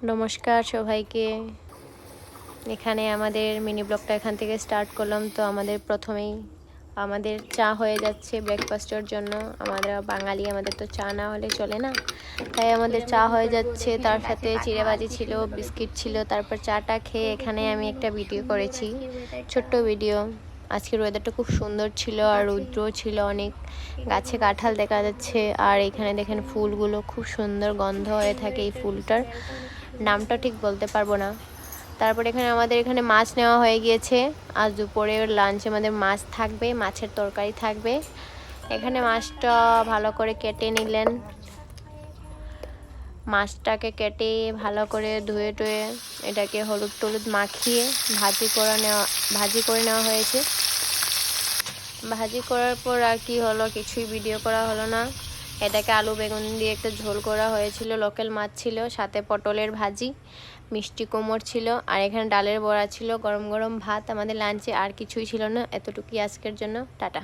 নমস্কার সবাইকে। এখানে আমাদের মিনি ব্লগটা এখান থেকে স্টার্ট করলাম। তো আমাদের প্রথমেই আমাদের চা হয়ে যাচ্ছে ব্রেকফাস্টের জন্য। আমরা বাঙালি, আমাদের তো চা না হলে চলে না, তাই আমাদের চা হয়ে যাচ্ছে। তার সাথে চিড়েভাজি ছিল, বিস্কিট ছিল। তারপর চাটা খেয়ে এখানে আমি একটা ভিডিও করেছি, ছোট্ট ভিডিও। আজকের ওয়েদারটা খুব সুন্দর ছিল আর রৌদ্র ছিল অনেক, গাছে কাঁঠাল দেখা যাচ্ছে। আর এখানে দেখেন ফুলগুলো খুব সুন্দর গন্ধ হয়ে থাকে। এই ফুলটার নামটা ঠিক বলতে পারবো না। তারপর আমাদের এখানে মাছ নেওয়া হয়ে গিয়েছে। আজ দুপুরের লাঞ্চে আমাদের মাছ থাকবে, মাছের তরকারি থাকবে। এখানে মাছটা ভালো করে কেটে নিলেন। মাছটাকে কেটে ভালো করে ধুয়ে টুয়ে এটাকে হলুদ টলুদ মাখিয়ে ভাজি করে নেওয়া হয়েছে। ভাজি করার পর আর কি হলো, কিছুই ভিডিও করা হলো না। এটাকে আলু বেগুন দিয়ে একটা ঝোল করা হয়েছিল, লোকাল মাছ ছিল, সাথে পটলের ভাজি, মিষ্টি কুমড় ছিল, আর এখানে ডালের বড়া ছিল, গরম গরম ভাত। আমাদের লাঞ্চে আর কিছুই ছিল না। এতটুকুই আজকের জন্য। টাটা।